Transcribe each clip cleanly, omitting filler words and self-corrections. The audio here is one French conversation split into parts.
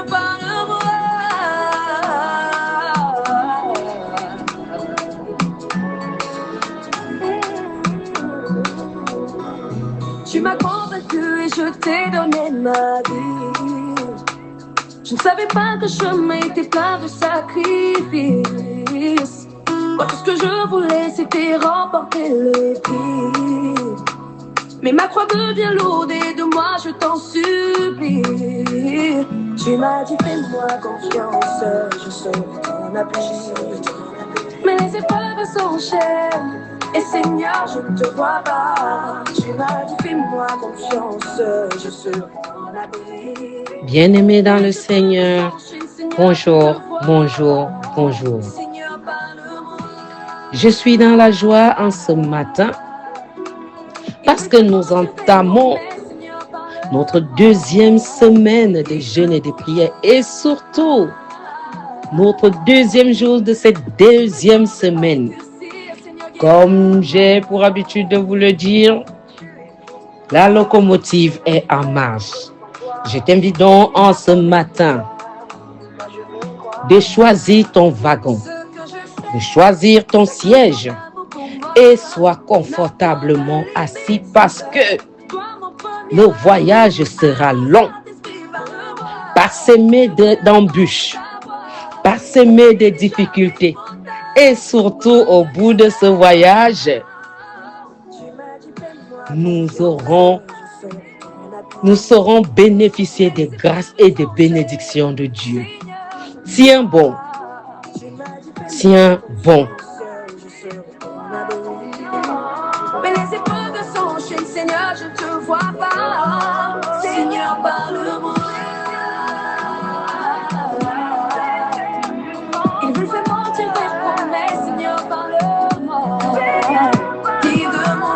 Seigneur, parle-moi. Tu m'as convaincu et je t'ai donné ma vie. Je ne savais pas que le chemin était plein de sacrifices. Moi, tout ce que je voulais, c'était remporter le prix. Mais ma croix devient lourde et de moi, je t'en supplie. Tu m'as dit, fais-moi confiance, je serai ton appui. Mais les épreuves s'enchaînent. Et Seigneur, je ne te vois pas. Tu m'as dit, fais-moi confiance, je serai ton abri. Bien-aimés dans le Seigneur, bonjour, bonjour, bonjour. Je suis dans la joie en ce matin parce que nous entamons notre deuxième semaine de jeûne et de prière et surtout notre deuxième jour de cette deuxième semaine. Comme j'ai pour habitude de vous le dire, la locomotive est en marche. Je t'invite donc en ce matin de choisir ton wagon, de choisir ton siège et sois confortablement assis parce que le voyage sera long, parsemé d'embûches, parsemé de difficultés. Et surtout, au bout de ce voyage, nous saurons bénéficier des grâces et des bénédictions de Dieu. Tiens bon. Tiens bon. Mais les épreuves s'enchaînent, Seigneur, je ne te vois pas. Seigneur, parle-moi. Il veut faire mentir tes promesses, Seigneur, parle-moi. Guide-moi.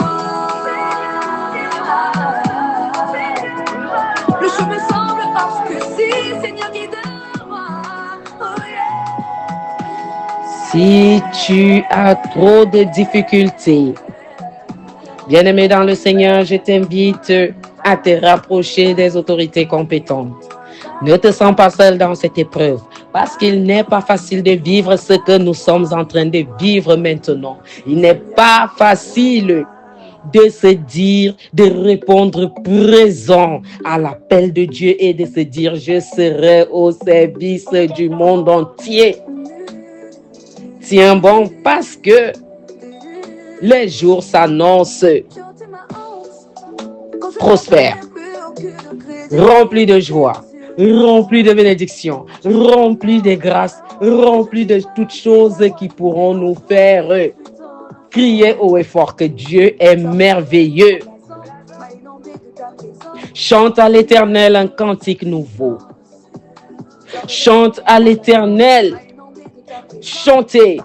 Le chemin semble obscurci, Seigneur, guide-moi. Oh yeah. Si tu as trop de difficultés, bien-aimé dans le Seigneur, je t'invite à te rapprocher des autorités compétentes. Ne te sens pas seul dans cette épreuve parce qu'il n'est pas facile de vivre ce que nous sommes en train de vivre maintenant. Il n'est pas facile de se dire, de répondre présent à l'appel de Dieu et de se dire, je serai au service du monde entier. Tiens bon parce que les jours s'annoncent prospères, remplis de joie, remplis de bénédictions, remplis de grâces, remplis de toutes choses qui pourront nous faire crier haut et fort que Dieu est merveilleux. Chante à l'Éternel un cantique nouveau. Chante à l'Éternel. Chantez,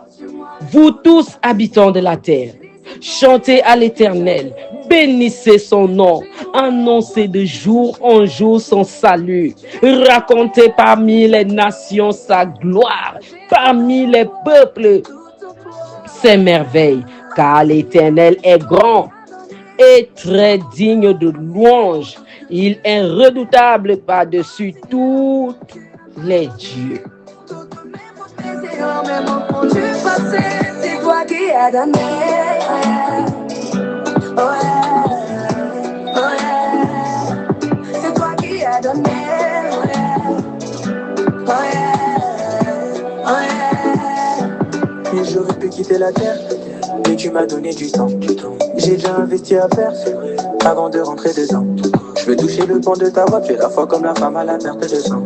vous tous habitants de la terre. Chantez à l'Éternel. Bénissez son nom. Annoncez de jour en jour son salut. Racontez parmi les nations sa gloire. Parmi les peuples ses merveilles. Car l'Éternel est grand et très digne de louange. Il est redoutable par-dessus tous les dieux. C'est toi qui as donné. C'est toi qui as donné. Et j'aurais pu quitter la terre, mais tu m'as donné du temps. J'ai déjà investi à faire, avant de rentrer dedans. Je veux toucher le pont de ta voix, tu es la foi comme la femme à la perte de sang.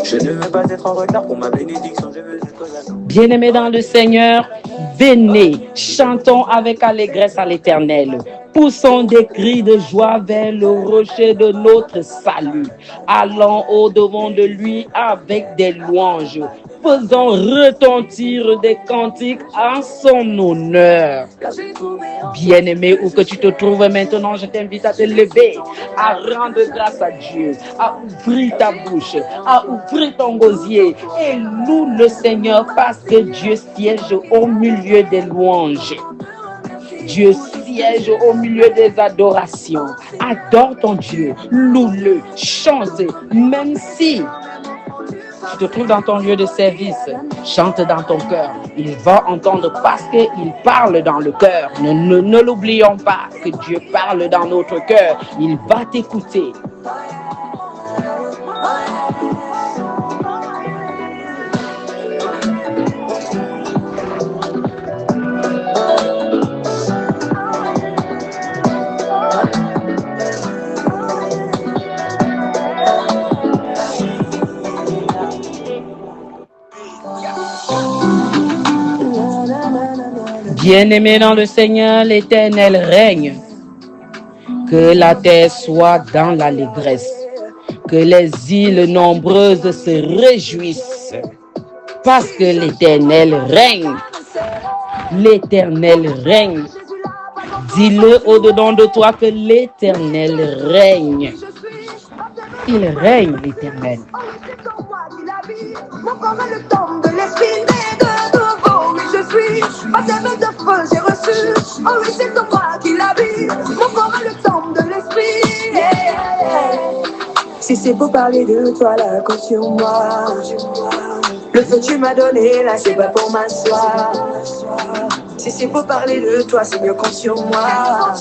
Je ne veux pas être en retard pour ma bénédiction, je veux être là. Bien-aimés dans le Seigneur, venez, chantons avec allégresse à l'Éternel. Poussons des cris de joie vers le rocher de notre salut. Allons au-devant de lui avec des louanges. Faisons retentir des cantiques en son honneur. Bien-aimé, où que tu te trouves maintenant, je t'invite à te lever, à rendre grâce à Dieu, à ouvrir ta bouche, à ouvrir ton gosier et loue le Seigneur parce que Dieu siège au milieu des louanges. Dieu siège au milieu des adorations. Adore ton Dieu, loue-le, chante, même si Tu te trouves dans ton lieu de service. Chante dans ton cœur. Il va entendre parce qu'il parle dans le cœur. Ne l'oublions pas que Dieu parle dans notre cœur. Il va t'écouter. Bien-aimé dans le Seigneur, l'Éternel règne. Que la terre soit dans l'allégresse. Que les îles nombreuses se réjouissent. Parce que l'Éternel règne. L'Éternel règne. Dis-le au-dedans de toi que l'Éternel règne. Il règne, l'Éternel. Mon corps a le temps de l'esprit, mais de nouveau, oui, je suis. Pas de feu, j'ai reçu. Oh oui, c'est en moi qu'il habite. Mon corps a le temps de l'esprit. Si c'est pour parler de toi, là, compte sur moi. Le feu tu m'as donné, là, c'est pas pour m'asseoir. Si c'est pour parler de toi, c'est mieux compte sur moi.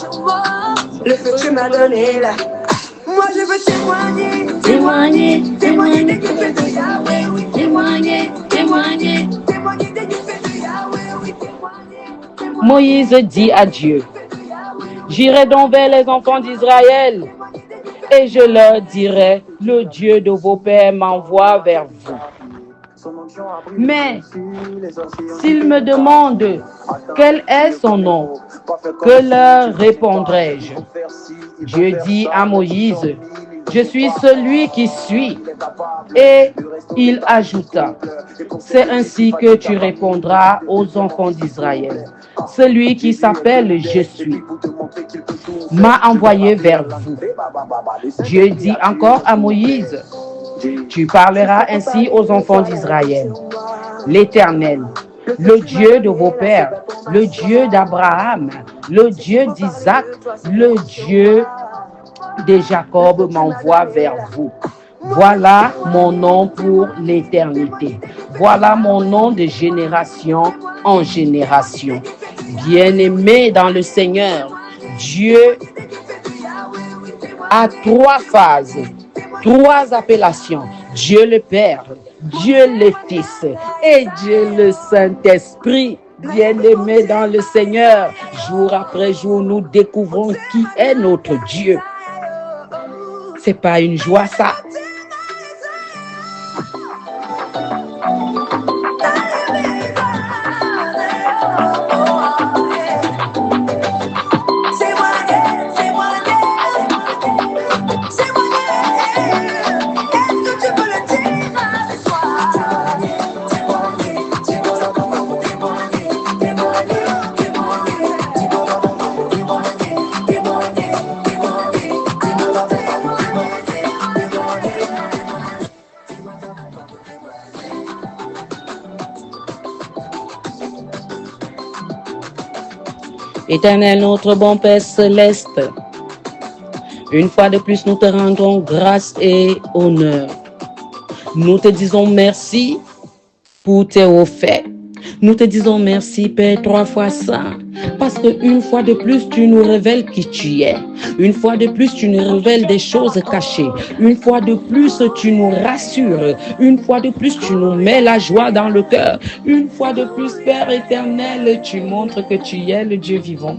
Le feu tu m'as donné, là. Moi je veux témoigner, témoigner, témoigner des bienfaits de Yahweh, oui, témoigner, témoigner, témoigner des bienfaits de Yahweh, oui, témoigner. Moïse dit à Dieu, j'irai donc vers les enfants d'Israël et je leur dirai, le Dieu de vos pères m'envoie vers vous. Mais s'ils me demandent quel est son nom, que leur répondrai-je? Dieu dit à Moïse, je suis celui qui suis. Et il ajouta, c'est ainsi que tu répondras aux enfants d'Israël. Celui qui s'appelle Je suis m'a envoyé vers vous. Dieu dit encore à Moïse, tu parleras ainsi aux enfants d'Israël. L'Éternel, le Dieu de vos pères, le Dieu d'Abraham, le Dieu d'Isaac, le Dieu de Jacob m'envoie vers vous. Voilà mon nom pour l'éternité. Voilà mon nom de génération en génération. Bien-aimé dans le Seigneur, Dieu a 3 phases, 3 appellations. Dieu le Père, Dieu le Fils et Dieu le Saint-Esprit. Bien-aimés dans le Seigneur, jour après jour, nous découvrons qui est notre Dieu. C'est pas une joie, ça. Éternel, notre bon Père céleste, une fois de plus, nous te rendons grâce et honneur. Nous te disons merci pour tes hauts faits. Nous te disons merci, Père, 3 fois saint, parce qu'une fois de plus, tu nous révèles qui tu es. Une fois de plus, tu nous révèles des choses cachées. Une fois de plus, tu nous rassures. Une fois de plus, tu nous mets la joie dans le cœur. Une fois de plus, Père éternel, tu montres que tu es le Dieu vivant.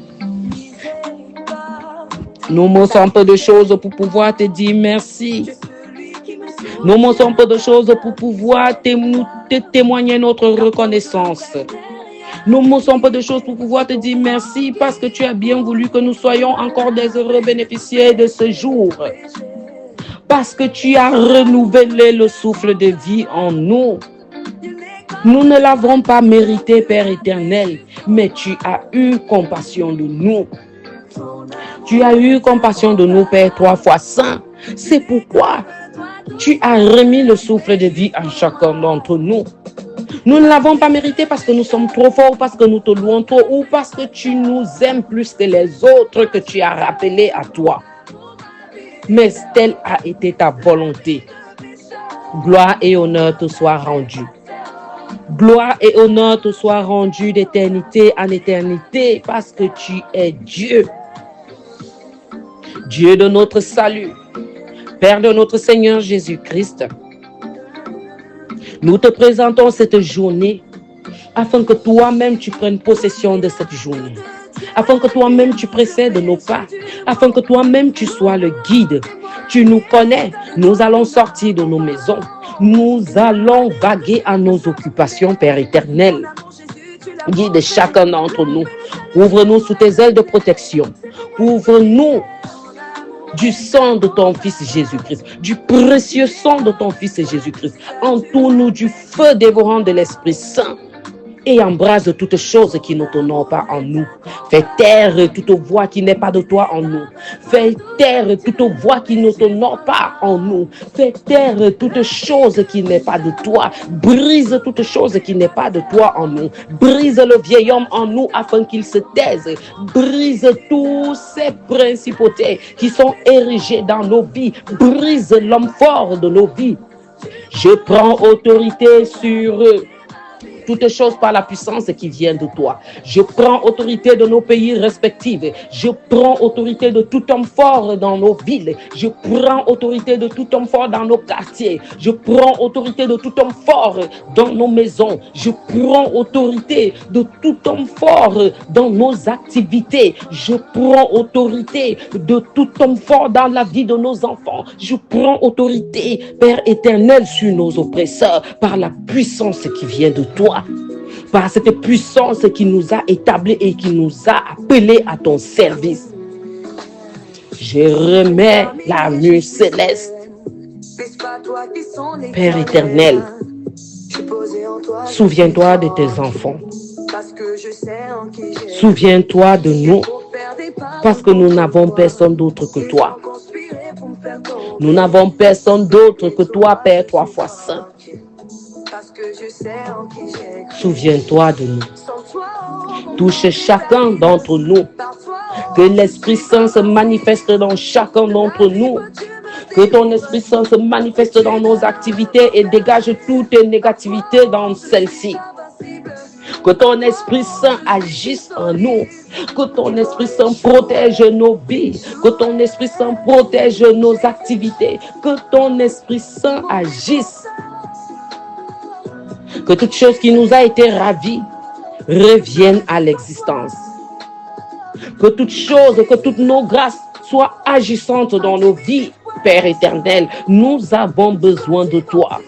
Nous manquons peu de choses pour pouvoir te dire merci. Nous manquons peu de choses pour pouvoir te témoigner notre reconnaissance. Nous manquons peu de choses pour pouvoir te dire merci parce que tu as bien voulu que nous soyons encore des heureux bénéficiaires de ce jour. Parce que tu as renouvelé le souffle de vie en nous. Nous ne l'avons pas mérité, Père éternel, mais tu as eu compassion de nous. Tu as eu compassion de nous, Père, 3 fois saint. C'est pourquoi tu as remis le souffle de vie en chacun d'entre nous. Nous ne l'avons pas mérité parce que nous sommes trop forts, parce que nous te louons trop, ou parce que tu nous aimes plus que les autres que tu as rappelés à toi. Mais telle a été ta volonté. Gloire et honneur te soient rendus. Gloire et honneur te soient rendus d'éternité en éternité parce que tu es Dieu. Dieu de notre salut, Père de notre Seigneur Jésus-Christ. Nous te présentons cette journée afin que toi-même tu prennes possession de cette journée. Afin que toi-même tu précèdes nos pas. Afin que toi-même tu sois le guide. Tu nous connais. Nous allons sortir de nos maisons. Nous allons vaguer à nos occupations, Père éternel. Guide chacun d'entre nous. Ouvre-nous sous tes ailes de protection. Ouvre-nous du sang de ton Fils Jésus-Christ, du précieux sang de ton Fils Jésus-Christ. Entoure-nous du feu dévorant de l'Esprit Saint et embrase toute chose qui ne t'honore pas en nous. Fais taire toute voix qui n'est pas de toi en nous. Fais taire toute voix qui ne t'honore pas en nous. Fais taire toute chose qui n'est pas de toi. Brise toute chose qui n'est pas de toi en nous. Brise le vieil homme en nous afin qu'il se taise. Brise tous ces principautés qui sont érigés dans nos vies. Brise l'homme fort de nos vies. Je prends autorité sur eux. Toutes choses par la puissance qui vient de toi. Je prends autorité de nos pays respectifs. Je prends autorité de tout homme fort dans nos villes. Je prends autorité de tout homme fort dans nos quartiers. Je prends autorité de tout homme fort dans nos maisons. Je prends autorité de tout homme fort dans nos activités. Je prends autorité de tout homme fort dans la vie de nos enfants. Je prends autorité, Père éternel, sur nos oppresseurs par la puissance qui vient de toi. Par cette puissance qui nous a établis et qui nous a appelés à ton service. Je remets la mue céleste. Père éternel, souviens-toi de tes enfants. Souviens-toi de nous, parce que nous n'avons personne d'autre que toi. Nous n'avons personne d'autre que toi, Père, 3 fois saint. Souviens-toi de nous. Touche chacun d'entre nous. Que l'Esprit Saint se manifeste dans chacun d'entre nous. Que ton Esprit Saint se manifeste dans nos activités et dégage toute négativité dans celle-ci. Que ton Esprit Saint agisse en nous. Que ton Esprit Saint protège nos vies. Que ton Esprit Saint protège nos activités. Que ton Esprit Saint agisse. Que toute chose qui nous a été ravie revienne à l'existence. Que toute chose, que toutes nos grâces soient agissantes dans nos vies, Père éternel. Nous avons besoin de toi.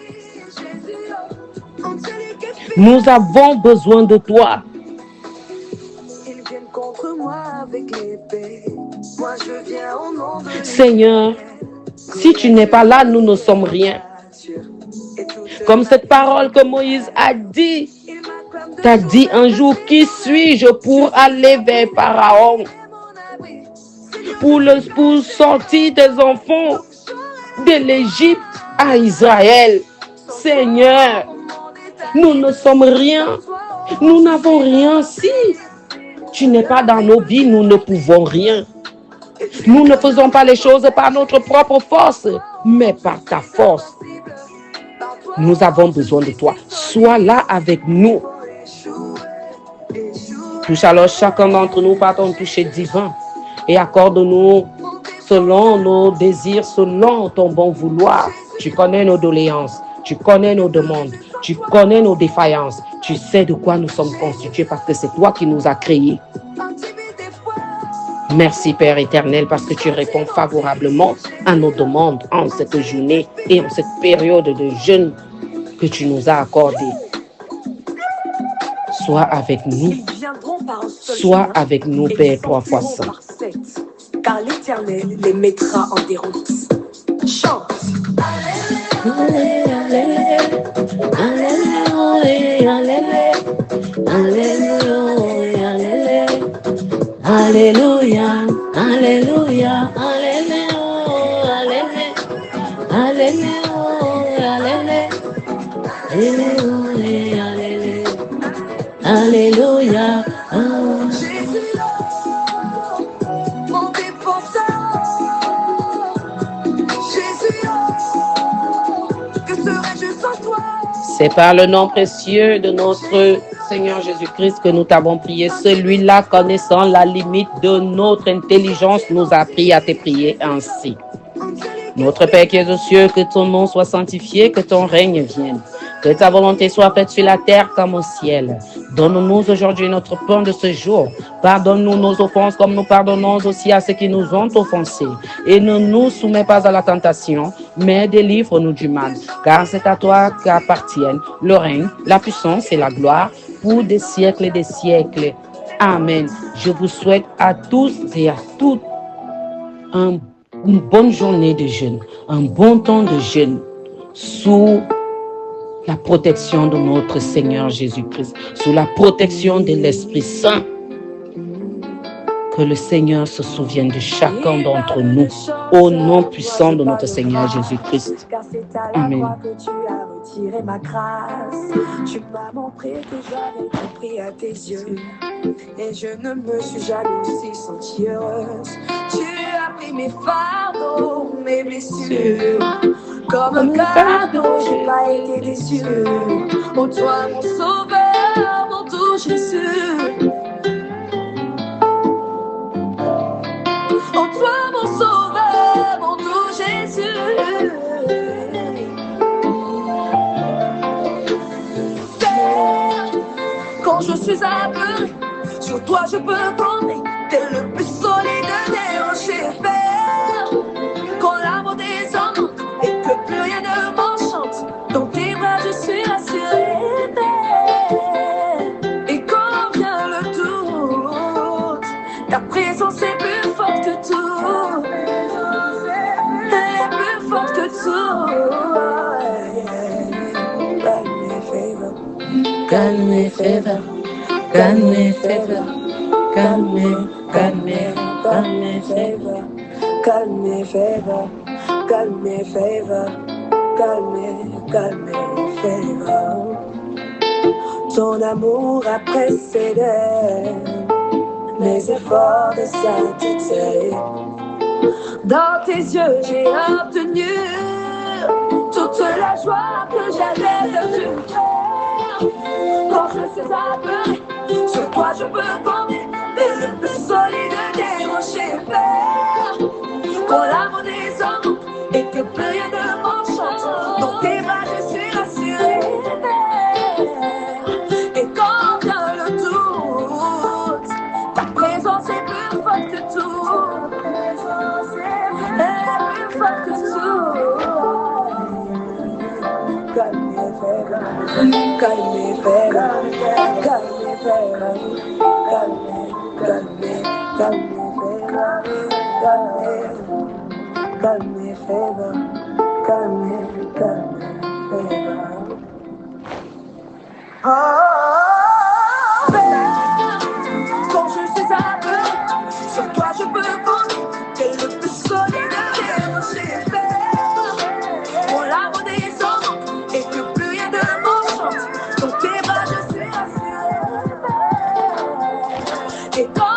Nous avons besoin de toi. Seigneur, si tu n'es pas là, nous ne sommes rien. Comme cette parole que Moïse a dit, t'as dit un jour, qui suis-je pour aller vers Pharaon, pour sortir des enfants de l'Égypte à Israël. Seigneur, nous ne sommes rien, nous n'avons rien. Si tu n'es pas dans nos vies, nous ne pouvons rien. Nous ne faisons pas les choses par notre propre force, mais par ta force. Nous avons besoin de toi. Sois là avec nous. Touche alors chacun d'entre nous par ton toucher divin et accorde-nous selon nos désirs, selon ton bon vouloir. Tu connais nos doléances, tu connais nos demandes, tu connais nos défaillances. Tu sais de quoi nous sommes constitués parce que c'est toi qui nous as créés. Merci Père éternel parce que tu réponds favorablement à nos demandes en cette journée et en cette période de jeûne que tu nous as accordée. Sois avec nous. Sois avec nous, Père, 3 fois saint. Car l'Éternel les mettra en déroute. Chante. Alléluia, alléluia, alléluia, alléluia, alléluia, alléluia, alléluia. Jésus, mon défenseur. Jésus, que ce C'est par le nom précieux de notre Seigneur Jésus-Christ que nous t'avons prié. Celui-là, connaissant la limite de notre intelligence, nous a appris à te prier ainsi. Notre Père qui es aux cieux, que ton nom soit sanctifié, que ton règne vienne. Que ta volonté soit faite sur la terre comme au ciel. Donne-nous aujourd'hui notre pain de ce jour. Pardonne-nous nos offenses comme nous pardonnons aussi à ceux qui nous ont offensés. Et ne nous soumets pas à la tentation, mais délivre-nous du mal. Car c'est à toi qu'appartiennent le règne, la puissance et la gloire pour des siècles et des siècles. Amen. Je vous souhaite à tous et à toutes une bonne journée de jeûne, un bon temps de jeûne sous la protection de notre Seigneur Jésus-Christ, sous la protection de l'Esprit Saint. Que le Seigneur se souvienne de chacun d'entre nous, au nom puissant de notre Seigneur Jésus-Christ. Amen. Ma grâce, tu m'as montré que j'avais compris à tes yeux, et je ne me suis jamais aussi sentie heureuse. Tu as pris mes fardeaux, mes blessures, comme un cadeau, j'ai pas été déçue. Oh toi mon sauveur, mon tout Jésus. Oh toi mon sauveur, mon tout Jésus. Quand je suis apeurée, sur toi je peux compter. T'es le plus solide des rochers verts. Quand l'amour désordre et que plus rien ne m'enchante, dans tes bras je suis rassurée. Et quand vient le doute, ta présence est plus forte que tout. Elle est plus forte que tout. God me favor, God me favor, God me favor, God me favor, God me favor, God me favor. Ton amour a précédé mes efforts de sainteté. Dans tes yeux j'ai obtenu toute la joie que j'avais perdue. Quand je suis apeurée, sur toi je peux compter. T'es le plus solide des rochers verts. Quand l'amour désordre et que plus rien ne m'enchante, dans tes bras je suis rassurée. Et quand vient le doute, ta présence est plus forte que tout. Elle est plus forte que tout. God me favor, God me favor, God me favor, God me favor, God me favor, God me favor. Oh, quand je suis apeurée, sur toi je peux compter. T'es le plus solide des rochers verts. Mon l'amour descend et que plus rien ne m'enchante. Dans tes bras je suis rassurée. Et quand